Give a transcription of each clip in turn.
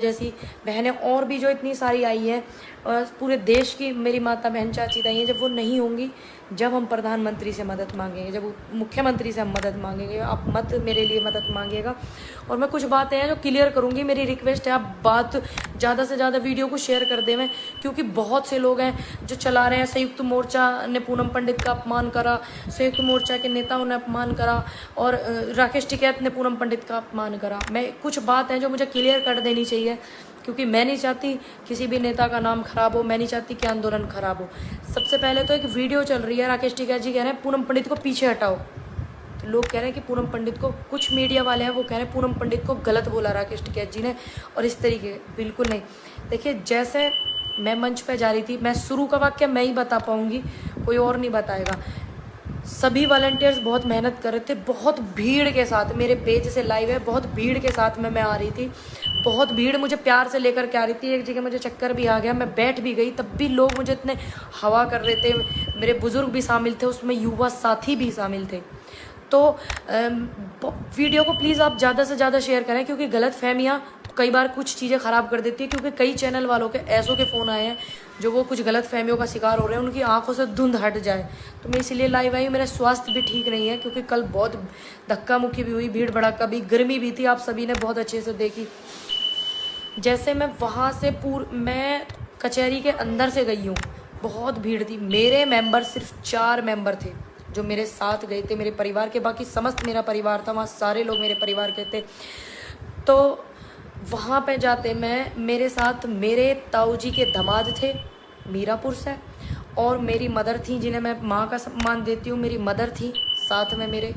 जैसी बहनें और भी जो इतनी सारी आई हैं, और पूरे देश की मेरी माता बहन चाची ताई हैं, जब वो नहीं होंगी, जब हम प्रधानमंत्री से मदद मांगेंगे, जब मुख्यमंत्री से हम मदद मांगेंगे, आप मत मेरे लिए मदद मांगिएगा। और मैं कुछ बातें हैं जो क्लियर करूँगी, मेरी रिक्वेस्ट है आप बात ज़्यादा से ज़्यादा वीडियो को शेयर कर देवें, क्योंकि बहुत से लोग हैं जो चला रहे हैं। संयुक्त मोर्चा ने पूनम पंडित का अपमान करा, संयुक्त मोर्चा के नेताओं ने अपमान करा, और राकेश टिकैत ने पूनम पंडित का अपमान करा। मैं कुछ बात है जो मुझे क्लियर कर देनी चाहिए, क्योंकि मैं नहीं चाहती किसी भी नेता का नाम खराब हो, मैं नहीं चाहती कि आंदोलन खराब हो। सबसे पहले तो एक वीडियो चल रही है, राकेश टिकैत जी कह रहे हैं पूनम पंडित को पीछे हटाओ। तो लोग कह रहे हैं कि पूनम पंडित को, कुछ मीडिया वाले हैं वो कह रहे हैं पूनम पंडित को गलत बोला राकेश टिकैत जी ने, और इस तरीके। बिल्कुल नहीं। देखिए, जैसे मैं मंच पे जा रही थी, मैं शुरू का वाक्य मैं ही बता पाऊंगी, कोई और नहीं बताएगा। सभी वॉलंटियर्स बहुत मेहनत कर रहे थे, बहुत भीड़ के साथ, मेरे पेज से लाइव है, बहुत भीड़ के साथ मैं आ रही थी, बहुत भीड़ मुझे प्यार से लेकर के आ रही थी। एक जगह मुझे चक्कर भी आ गया, मैं बैठ भी गई, तब भी लोग मुझे इतने हवा कर रहे थे। मेरे बुजुर्ग भी शामिल थे उसमें, युवा साथी भी शामिल थे। तो वीडियो को प्लीज़ आप ज़्यादा से ज़्यादा शेयर करें, क्योंकि गलत फहमियाँ कई बार कुछ चीज़ें ख़राब कर देती है। क्योंकि कई चैनल वालों के ऐसों के फ़ोन आए हैं जो वो कुछ गलत फहमियों का शिकार हो रहे हैं, उनकी आंखों से धुंध हट जाए। तो मैं इसीलिए लाइव आई हूँ। मेरा स्वास्थ्य भी ठीक नहीं है, क्योंकि कल बहुत धक्का मुक्की भी हुई, भीड़ भड़ाका भी, गर्मी भी थी, आप सभी ने बहुत अच्छे से देखी। जैसे मैं वहाँ से मैं कचहरी के अंदर से गई हूँ, बहुत भीड़ थी। मेरे मेंबर सिर्फ 4 मेंबर थे जो मेरे साथ गए थे, मेरे परिवार के। बाकी समस्त मेरा परिवार था, वहाँ सारे लोग मेरे परिवार के थे। तो वहाँ पे जाते मेरे साथ मेरे ताऊ जी के दामाद थे, मीरापुर से, और मेरी मदर थी, जिन्हें मैं माँ का सम्मान देती हूँ। मेरी मदर थी साथ में मेरे,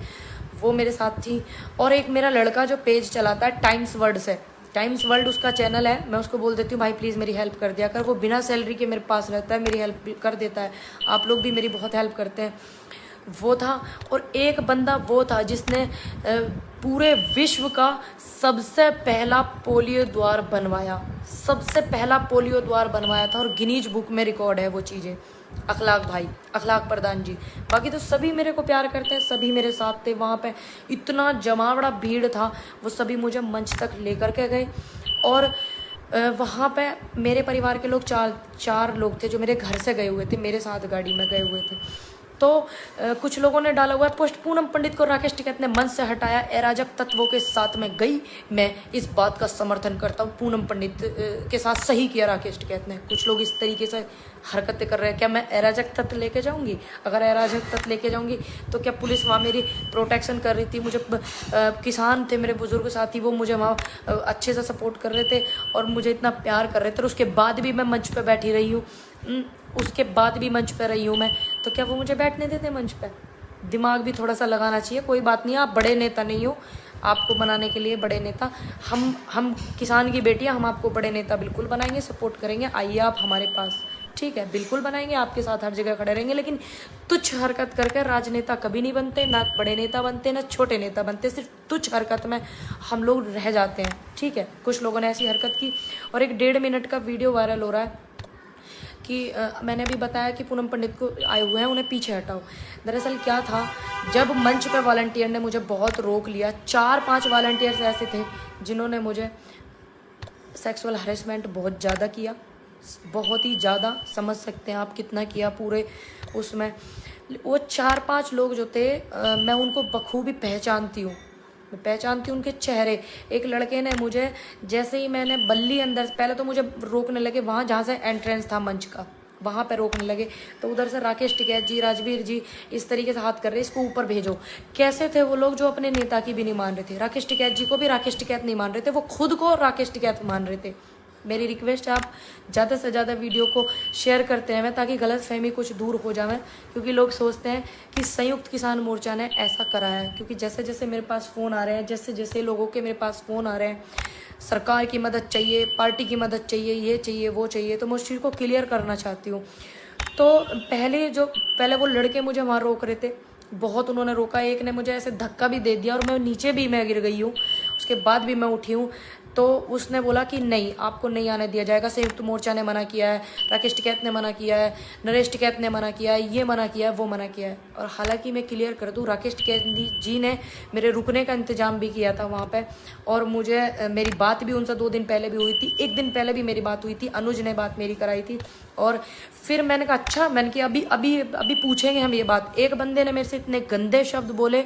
वो मेरे साथ थी। और एक मेरा लड़का जो पेज चलाता है टाइम्स वर्ल्ड से, टाइम्स वर्ल्ड उसका चैनल है, मैं उसको बोल देती हूँ भाई प्लीज़ मेरी हेल्प कर दिया कर। वो बिना सैलरी के मेरे पास रहता है, मेरी हेल्प कर देता है। आप लोग भी मेरी बहुत हेल्प करते हैं। वो था। और एक बंदा वो था जिसने पूरे विश्व का सबसे पहला पोलियो द्वार बनवाया, सबसे पहला पोलियो द्वार बनवाया था, और गिनीज बुक में रिकॉर्ड है वो चीज़ें। अखलाक भाई, अखलाक प्रधान जी। बाकी तो सभी मेरे को प्यार करते हैं, सभी मेरे साथ थे। वहाँ पे इतना जमावड़ा भीड़ था, वो सभी मुझे मंच तक लेकर के गए। और वहाँ पे मेरे परिवार के लोग चार लोग थे जो मेरे घर से गए हुए थे, मेरे साथ गाड़ी में गए हुए थे। तो कुछ लोगों ने डाला हुआ है पोस्ट, पूनम पंडित को राकेश टिकैत ने मंच से हटाया, अराजक तत्वों के साथ में गई। मैं इस बात का समर्थन करता हूँ, पूनम पंडित के साथ सही किया राकेश टिकैत ने। कुछ लोग इस तरीके से हरकतें कर रहे हैं, क्या मैं अराजक तत्व लेके जाऊँगी? अगर अराजक तत्व लेके जाऊँगी तो क्या पुलिस वहाँ मेरी प्रोटेक्शन कर रही थी? मुझे किसान थे मेरे बुजुर्ग साथी, वो मुझे वहाँ अच्छे से सपोर्ट कर रहे थे और मुझे इतना प्यार कर रहे थे। उसके बाद भी मैं मंच पर बैठी रही हूँ, उसके बाद भी मंच पर रही हूँ मैं, तो क्या वो मुझे बैठने देते मंच पर? दिमाग भी थोड़ा सा लगाना चाहिए। कोई बात नहीं, आप बड़े नेता नहीं हो, आपको बनाने के लिए बड़े नेता हम किसान की बेटियां, हम आपको बड़े नेता बिल्कुल बनाएंगे, सपोर्ट करेंगे। आइए आप हमारे पास, ठीक है, बिल्कुल बनाएंगे, आपके साथ हर जगह खड़े रहेंगे। लेकिन तुच्छ हरकत करके राजनेता कभी नहीं बनते, ना बड़े नेता बनते, ना छोटे नेता बनते। सिर्फ तुच्छ हरकत में हम लोग रह जाते हैं, ठीक है। कुछ लोगों ने ऐसी हरकत की, और एक 1.5 मिनट का वीडियो वायरल हो रहा है कि मैंने अभी बताया कि पूनम पंडित को आए हुए हैं, उन्हें पीछे हटाओ। दरअसल क्या था, जब मंच पर वॉलंटियर ने मुझे बहुत रोक लिया, 4-5 वॉलंटियर्स ऐसे थे जिन्होंने मुझे सेक्सुअल हरेसमेंट बहुत ज़्यादा किया, बहुत ही ज़्यादा। समझ सकते हैं आप कितना किया पूरे उसमें। वो 4-5 लोग जो थे, मैं उनको बखूबी पहचानती हूँ, मैं पहचानती हूँ उनके चेहरे। एक लड़के ने मुझे, जैसे ही मैंने बल्ली अंदर, पहले तो मुझे रोकने लगे वहाँ जहाँ से एंट्रेंस था मंच का, वहाँ पे रोकने लगे। तो उधर से राकेश टिकैत जी, राजवीर जी इस तरीके से हाथ कर रहे, इसको ऊपर भेजो। कैसे थे वो लोग जो अपने नेता की भी नहीं मान रहे थे? राकेश टिकैत जी को भी राकेश टिकैत नहीं मान रहे थे, वो खुद को राकेश टिकैत मान रहे थे। मेरी रिक्वेस्ट है आप ज़्यादा से ज़्यादा वीडियो को शेयर करते हैं, ताकि गलत फहमी कुछ दूर हो जाए। क्योंकि लोग सोचते हैं कि संयुक्त किसान मोर्चा ने ऐसा करा है। क्योंकि जैसे जैसे मेरे पास फ़ोन आ रहे हैं, जैसे जैसे लोगों के मेरे पास फ़ोन आ रहे हैं, सरकार की मदद चाहिए, पार्टी की मदद चाहिए, ये चाहिए वो चाहिए, तो मैं उस चीज़ को क्लियर करना चाहती हूँ। तो पहले वो लड़के मुझे वहाँ रोक रहे थे, बहुत उन्होंने रोका। एक ने मुझे ऐसे धक्का भी दे दिया और मैं नीचे भी मैं गिर गई हूँ, उसके बाद भी मैं उठी हूँ। तो उसने बोला कि नहीं, आपको नहीं आने दिया जाएगा, संयुक्त मोर्चा ने मना किया है, राकेश टिकैत ने मना किया है, नरेश टिकैत ने मना किया है, ये मना किया है, वो मना किया है। और हालांकि मैं क्लियर कर दूं, राकेश टिकैत जी ने मेरे रुकने का इंतजाम भी किया था वहाँ पे, और मुझे मेरी बात भी उनसे 2 दिन पहले भी हुई थी, 1 दिन पहले भी मेरी बात हुई थी, अनुज ने बात मेरी कराई थी। और फिर मैंने कहा अच्छा, मैंने कहा अभी अभी अभी पूछेंगे हम ये बात। एक बंदे ने मेरे से इतने गंदे शब्द बोले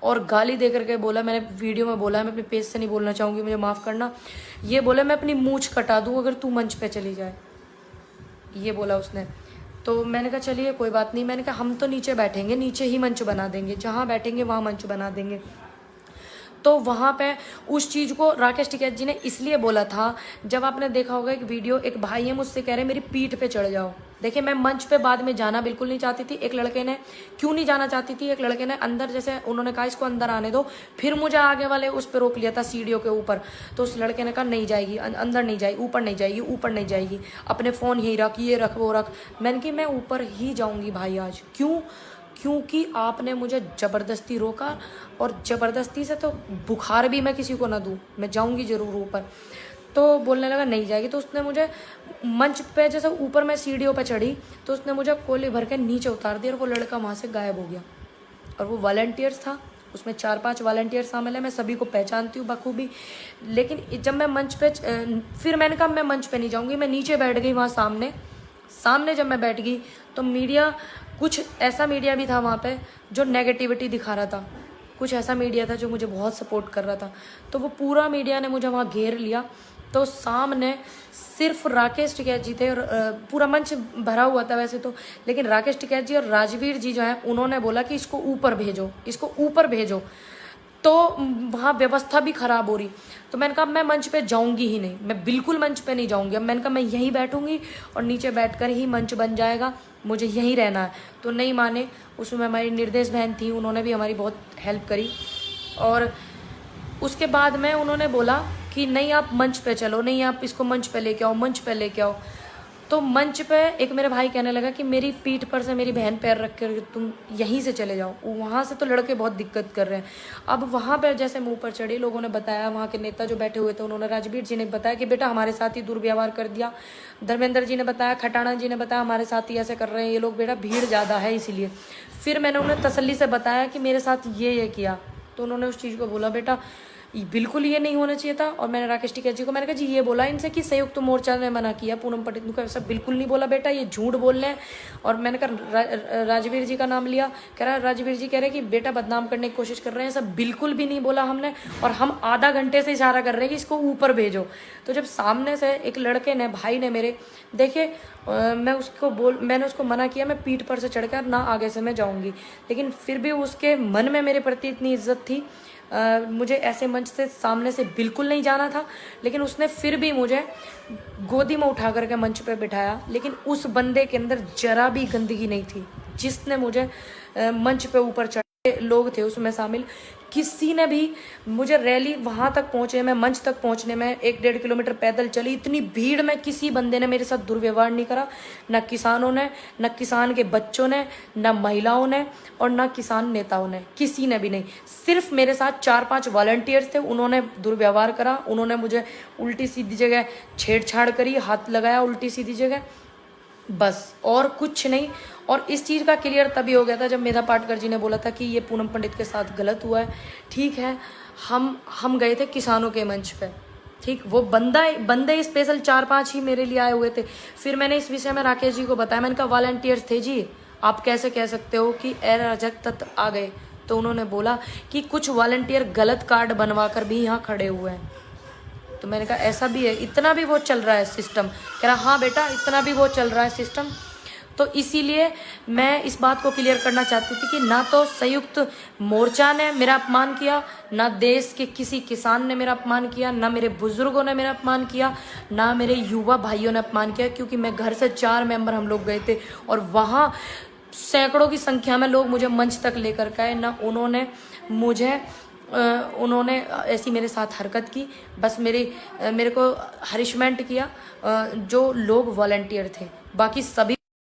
और गाली दे करके बोला, मैंने वीडियो में बोला, मैं अपने पेज से नहीं बोलना चाहूँगी, मुझे माफ़ करना, ये बोला मैं अपनी मूंछ कटा दूँ अगर तू मंच पे चली जाए, ये बोला उसने। तो मैंने कहा चलिए कोई बात नहीं, मैंने कहा हम तो नीचे बैठेंगे, नीचे ही मंच बना देंगे, जहाँ बैठेंगे वहाँ मंच बना देंगे। तो वहाँ पे उस चीज़ को राकेश टिकैत जी ने इसलिए बोला था, जब आपने देखा होगा एक वीडियो, एक भाई है मुझसे कह रहे मेरी पीठ पे चढ़ जाओ। देखिए मैं मंच पे बाद में जाना बिल्कुल नहीं चाहती थी। एक लड़के ने, क्यों नहीं जाना चाहती थी, एक लड़के ने अंदर, जैसे उन्होंने कहा इसको अंदर आने दो, फिर मुझे आगे वाले उस पर रोक लिया था सीढ़ियों के ऊपर। तो उस लड़के ने कहा नहीं जाएगी, अंदर नहीं जाएगी, ऊपर नहीं जाएगी, ऊपर नहीं जाएगी, अपने फ़ोन यहीं रख, ये रख, वो रख। मैंने कि मैं ऊपर ही जाऊँगी भाई आज। क्यों? क्योंकि आपने मुझे ज़बरदस्ती रोका, और ज़बरदस्ती से तो बुखार भी मैं किसी को ना दूँ, मैं जाऊँगी ज़रूर ऊपर। तो बोलने लगा नहीं जाएगी। तो उसने मुझे मंच पे, जैसे ऊपर मैं सीढ़ियों पे चढ़ी, तो उसने मुझे कोली भर के नीचे उतार दिया और वो लड़का वहाँ से गायब हो गया। और वो वॉलंटियर्स था, उसमें 4-5 वॉलंटियर शामिल है, मैं सभी को पहचानती हूँ बखूबी। लेकिन जब मैं मंच पे, फिर मैंने कहा मैं मंच पे नहीं जाऊँगी, मैं नीचे बैठ गई वहाँ सामने जब मैं बैठ गई तो मीडिया, कुछ ऐसा मीडिया भी था वहाँ पे जो नेगेटिविटी दिखा रहा था, कुछ ऐसा मीडिया था जो मुझे बहुत सपोर्ट कर रहा था। तो वो पूरा मीडिया ने मुझे वहाँ घेर लिया। तो सामने सिर्फ राकेश टिकैत जी थे, और पूरा मंच भरा हुआ था वैसे तो, लेकिन राकेश टिकैत जी और राजवीर जी जो हैं उन्होंने बोला कि इसको ऊपर भेजो, इसको ऊपर भेजो। तो वहाँ व्यवस्था भी खराब हो रही। तो मैंने कहा मैं मंच पे जाऊंगी ही नहीं, मैं बिल्कुल मंच पे नहीं जाऊंगी। अब मैंने कहा मैं यहीं बैठूंगी और नीचे बैठकर ही मंच बन जाएगा, मुझे यहीं रहना है। तो नहीं माने। उसमें हमारी निर्देश बहन थी, उन्होंने भी हमारी बहुत हेल्प करी। और उसके बाद में उन्होंने बोला कि नहीं आप मंच पे चलो, नहीं आप इसको मंच पे लेके आओ, मंच पे लेके आओ। तो मंच पे एक मेरे भाई कहने लगा कि मेरी पीठ पर से मेरी बहन पैर रख कर तुम यहीं से चले जाओ, वहाँ से तो लड़के बहुत दिक्कत कर रहे हैं। अब वहाँ पे जैसे मुँह पर चढ़ी, लोगों ने बताया, वहाँ के नेता जो बैठे हुए थे उन्होंने, राजवीर जी ने बताया कि बेटा हमारे साथ ही दुर्व्यवहार कर दिया। धर्मेंद्र जी ने बताया, खटाना जी ने बताया हमारे साथ ही ऐसे कर रहे हैं ये लोग, बेटा भीड़ ज़्यादा है इसीलिए। फिर मैंने उन्हें तसल्ली से बताया कि मेरे साथ ये किया। तो उन्होंने उस चीज़ को बोला बेटा बिल्कुल ये नहीं होना चाहिए था। और मैंने राकेश टिकैत जी को मैंने कहा जी ये बोला इनसे कि संयुक्त मोर्चा ने मना किया, पूनम पटेल को ऐसा बिल्कुल नहीं बोला बेटा, ये झूठ बोल रहे हैं। और मैंने कहा राजवीर जी का नाम लिया, कह रहा राजवीर जी कह रहे कि बेटा बदनाम करने की कोशिश कर रहे हैं, सब बिल्कुल भी नहीं बोला हमने, और हम आधा घंटे से इशारा कर रहे हैं कि इसको ऊपर भेजो। तो जब सामने से एक लड़के ने, भाई ने मेरे, देखिए मैंने उसको मना किया, मैं पीठ पर से चढ़कर ना आगे से मैं जाऊँगी, लेकिन फिर भी उसके मन में मेरे प्रति इतनी इज्जत थी। मुझे ऐसे मंच से सामने से बिल्कुल नहीं जाना था, लेकिन उसने फिर भी मुझे गोदी में उठा करके मंच पे बिठाया। लेकिन उस बंदे के अंदर जरा भी गंदगी नहीं थी जिसने मुझे मंच पे ऊपर चढ़े, लोग थे उसमें शामिल, किसी ने भी मुझे, रैली वहाँ तक पहुँचे, मैं मंच तक पहुँचने में 1-1.5 किलोमीटर पैदल चली, इतनी भीड़ में किसी बंदे ने मेरे साथ दुर्व्यवहार नहीं करा, न किसानों ने, न किसान के बच्चों ने, न महिलाओं ने, और न किसान नेताओं ने, किसी ने भी नहीं। सिर्फ मेरे साथ 4-5 वॉलंटियर्स थे, उन्होंने दुर्व्यवहार करा, उन्होंने मुझे उल्टी सीधी जगह छेड़छाड़ करी, हाथ लगाया उल्टी सीधी जगह, बस और कुछ नहीं। और इस चीज़ का क्लियर तभी हो गया था जब मेधा पाटकर जी ने बोला था कि ये पूनम पंडित के साथ गलत हुआ है। ठीक है, हम गए थे किसानों के मंच पे, ठीक, वो बंदे स्पेशल 4-5 ही मेरे लिए आए हुए थे। फिर मैंने इस विषय में राकेश जी को बताया, मैंने कहा वॉलंटियर्स थे जी, आप कैसे कह सकते हो कि अराजक तत्व आ गए। तो उन्होंने बोला कि कुछ वॉलंटियर गलत कार्ड बनवा कर भी यहाँ खड़े हुए हैं। तो मैंने कहा ऐसा भी है, इतना भी वो चल रहा है सिस्टम। कह रहा हाँ बेटा इतना भी वो चल रहा है सिस्टम। तो इसीलिए मैं इस बात को क्लियर करना चाहती थी कि ना तो संयुक्त मोर्चा ने मेरा अपमान किया, ना देश के किसी किसान ने मेरा अपमान किया, ना मेरे बुजुर्गों ने मेरा अपमान किया, ना मेरे युवा भाइयों ने अपमान किया। क्योंकि मैं घर से 4 मेंबर हम लोग गए थे और वहाँ सैकड़ों की संख्या में लोग मुझे मंच तक लेकर गए, ना उन्होंने ऐसी मेरे साथ हरकत की। बस मेरे को हरिशमेंट किया जो लोग वॉलंटियर थे, बाकी सभी